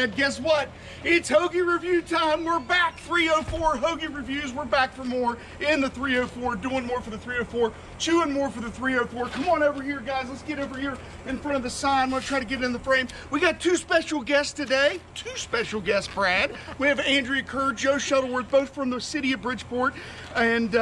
Brad. Guess what? It's Hoagie review time. We're back. 304 Hoagie reviews. We're back for more in the 304, doing more for the 304, chewing more for the 304. Come on over here, guys. Let's get over here in front of the sign. I'm going to try to get it in the frame. We got two special guests today. Two special guests, Brad. We have Andrea Kerr, Joe Shuttleworth, both from the city of Bridgeport. And,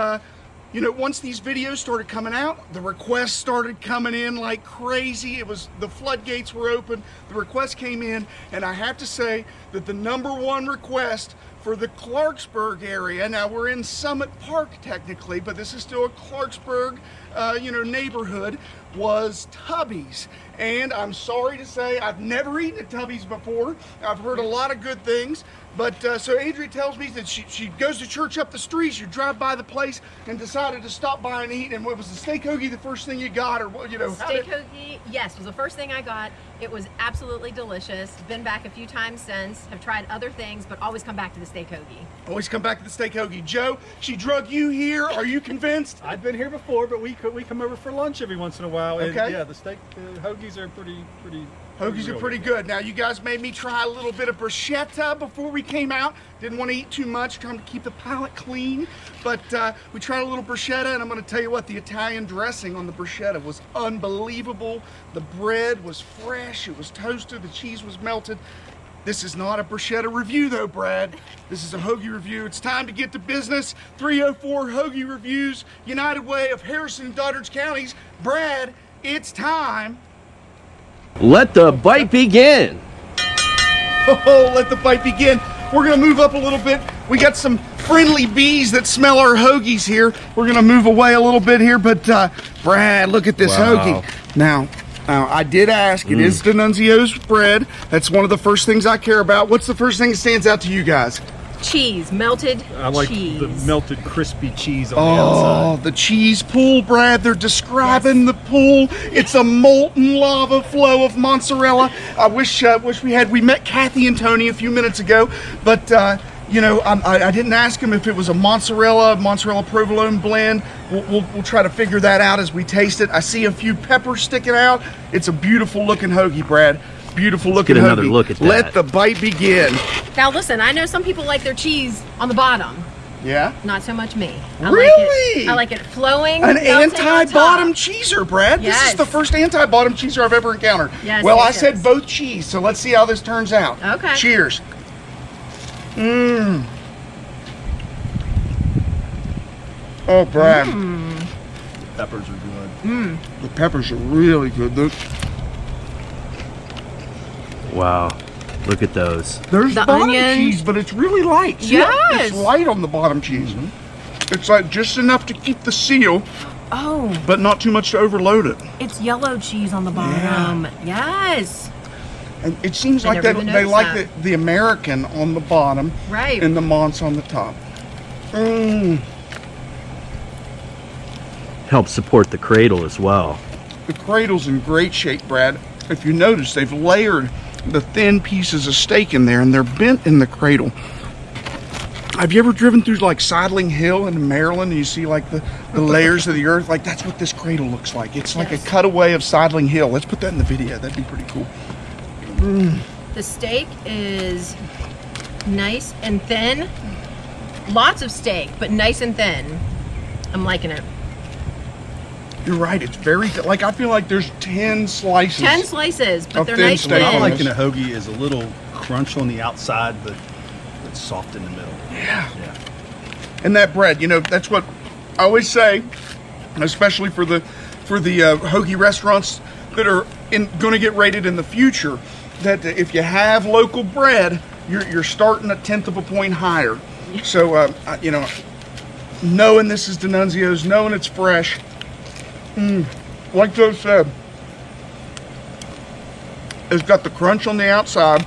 you know, once these videos started coming out, the requests started coming in like crazy. It was, the floodgates were open, the requests came in, and I have to say that the #1 request for the Clarksburg area, now we're in Summit Park technically, but this is still a Clarksburg, you know, neighborhood, was Tubby's. And I'm sorry to say, I've never eaten at Tubby's before. I've heard a lot of good things. But so Adria tells me that she goes to church up the street. You drive by the place and decided to stop by and eat. And what was the steak hoagie the first thing you got, or what, you know? Steak hoagie, yes, was the first thing I got. It was absolutely delicious. Been back a few times since. Have tried other things, but always come back to the steak hoagie. Always come back to the steak hoagie. Joe, she drug you here. Are you convinced? I've been here before, but we come over for lunch every once in a while. And okay. Yeah, the steak hoagies are pretty. Hoagies are pretty good. Now, you guys made me try a little bit of bruschetta before we came out. Didn't want to eat too much, trying to keep the palate clean. But we tried a little bruschetta, and I'm going to tell you what, the Italian dressing on the bruschetta was unbelievable. The bread was fresh, it was toasted, the cheese was melted. This is not a bruschetta review though, Brad. This is a hoagie review. It's time to get to business. 304 Hoagie Reviews, United Way of Harrison and Doddridge counties. Brad, it's time. Let the bite begin. Oh, let the bite begin. We're gonna move up a little bit. We got some friendly bees that smell our hoagies here. We're gonna move away a little bit here, but Brad, look at this hoagie. Now, I did ask, it is D'Annunzio's bread. That's one of the first things I care about. What's the first thing that stands out to you guys? Cheese, melted cheese. I like the melted crispy cheese on the outside. Oh, the cheese pool, Brad. They're describing the pool. It's a molten lava flow of mozzarella. I wish we met Kathy and Tony a few minutes ago, but you know, I didn't ask him if it was a mozzarella provolone blend. We'll try to figure that out as we taste it. I see a few peppers sticking out. It's a beautiful looking hoagie, Brad. Beautiful looking hoagie. Get another look at that. Let the bite begin. Now listen, I know some people like their cheese on the bottom. Yeah? Not so much me. Really? I like it flowing. An anti-bottom cheeser, Brad. Yes. This is the first anti-bottom cheeser I've ever encountered. Yes, well, yes, I said both cheese, so let's see how this turns out. Okay. Cheers. Mmm. Oh, Brad. The peppers are good. Mmm. The peppers are really good. Wow, look at those. There's the bottom onion. cheese, but it's really light. See, yes. It's light on the bottom cheese. It's like just enough to keep the seal, Oh, but not too much to overload it. it's yellow cheese on the bottom. Yes. And it seems I like never they even like noticed the American on the bottom, Right. and the Mons on the top. Mmm. Helps support the cradle as well. The cradle's in great shape, Brad. If you notice, they've layered the thin pieces of steak in there, and they're bent in the cradle. Have you ever driven through like Sidling Hill in Maryland and you see like the layers of the earth? Like that's what this cradle looks like. It's like a cutaway of Sidling Hill. Let's put that in the video. That'd be pretty cool. The steak is nice and thin. Lots of steak, but nice and thin. I'm liking it. You're right. It's very like I feel like there's 10 slices. 10 slices, but of they're thin nice steak. What I thin. like in a hoagie is a little crunch on the outside, but it's soft in the middle. Yeah. And that bread, you know, that's what I always say, especially for the hoagie restaurants that are going to get rated in the future, that if you have local bread, you're starting a 1/10 of a point higher. So, you know, knowing this is D'Annunzio's, knowing it's fresh, like Joe said, it's got the crunch on the outside,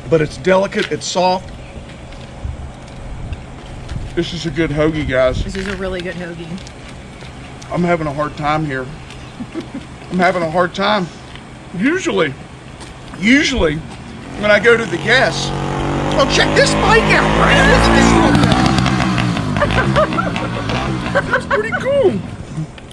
but it's delicate, it's soft. This is a good hoagie, guys. This is a really good hoagie. I'm having a hard time here. I'm having a hard time. Usually, when I go to the guests, oh, check this bike out, Brad. Look at this little thing. That's pretty cool.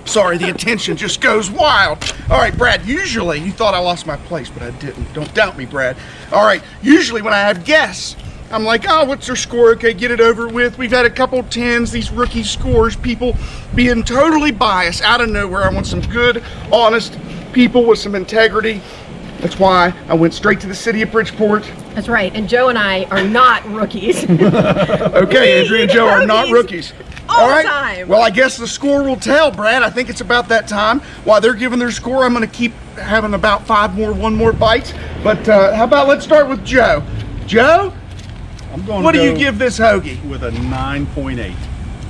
Sorry, the attention just goes wild. All right, Brad, usually, you thought I lost my place, but I didn't. Don't doubt me, Brad. All right, usually when I have guests, I'm like, oh, what's their score? Okay, get it over with. We've had a couple 10s, these rookie scores, people being totally biased out of nowhere. I want some good, honest people with some integrity. That's why I went straight to the city of Bridgeport. That's right. And Joe and I are not rookies. Okay, Andrea and Joe are not rookies. All right. Time. Well, I guess the score will tell, Brad. I think it's about that time. While they're giving their score, I'm going to keep having about one more bites. But how about let's start with Joe. Joe, I'm going what to do go you give this hoagie? with a 9.8.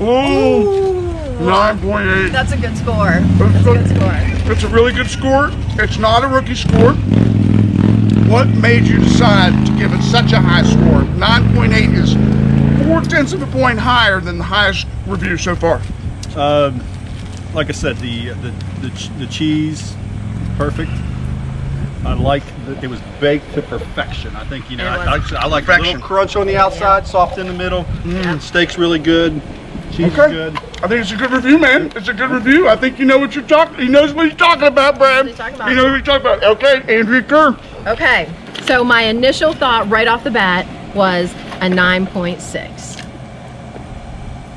Ooh, 9.8. That's a good score. That's a good score. It's a really good score. It's not a rookie score. What made you decide to give it such a high score? 9.8 is 0.4 of a point higher than the highest review so far. Like I said, the cheese, perfect. I like that it was baked to perfection. I think, you know, I like a little crunch on the outside, soft in the middle. Steak's really good. Cheese is good. I think it's a good review, man. It's a good review. I think you know what you're talking. He knows what he's talking about, Brad. You know what he's talking about. Okay, Andrea Kerr. Okay, so my initial thought right off the bat was a 9.6.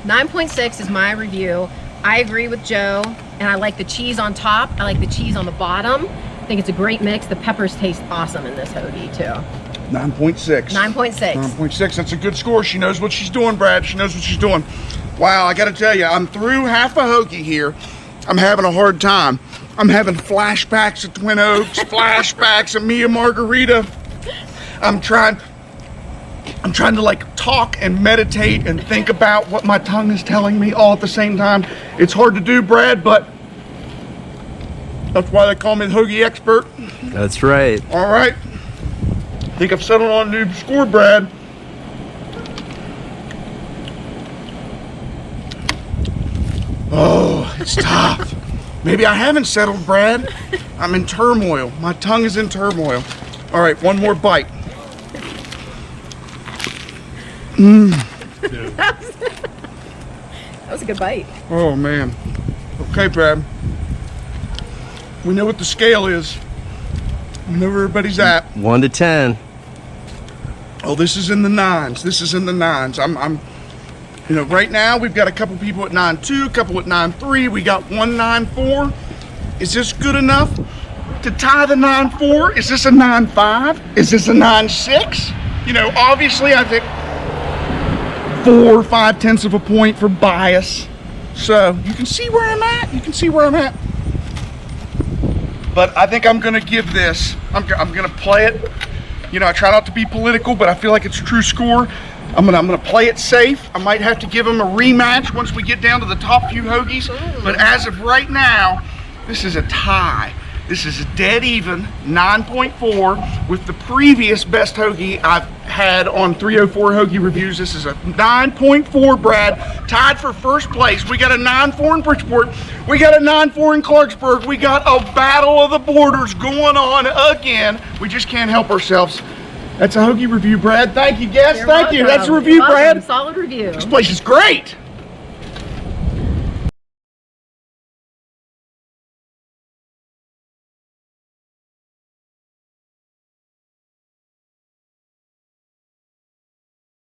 9.6 is my review. I agree with Joe, and I like the cheese on top. I like the cheese on the bottom. I think it's a great mix. The peppers taste awesome in this hoagie too. 9.6. 9.6. 9.6. That's a good score. She knows what she's doing, Brad. She knows what she's doing. Wow, I got to tell you, I'm through half a hoagie here. I'm having a hard time. I'm having flashbacks of Twin Oaks, flashbacks of Mia Margarita. I'm trying to like talk and meditate and think about what my tongue is telling me all at the same time. It's hard to do, Brad, but that's why they call me the hoagie expert. That's right. All right. I think I've settled on a new score, Brad. Oh, it's tough. Maybe I haven't settled, Brad. I'm in turmoil. My tongue is in turmoil. All right, one more bite. That was a good bite. Oh, man. Okay, Brad. We know what the scale is. We know where everybody's at. 1 to 10. Oh, this is in the 9s. This is in the 9s. You know, right now we've got a couple people at 9.2, a couple at 9.3. We got 1.94. Is this good enough to tie the 9.4? Is this a 9.5? Is this a 9.6? You know, obviously I think 4 or 5/10 of a point for bias. So you can see where I'm at. You can see where I'm at. But I think I'm gonna give this. I'm gonna play it. You know, I try not to be political, but I feel like it's a true score. I'm gonna play it safe. I might have to give them a rematch once we get down to the top few hoagies. But as of right now, this is a tie. This is a dead even 9.4 with the previous best hoagie I've had on 304 Hoagie Reviews. This is a 9.4, Brad. Tied for first place. We got a 9.4 in Bridgeport. We got a 9.4 in Clarksburg. We got a battle of the borders going on again. We just can't help ourselves. That's a hoagie review, Brad. Thank you, guests. Thank you. That's a review, Brad. Solid review. This place is great.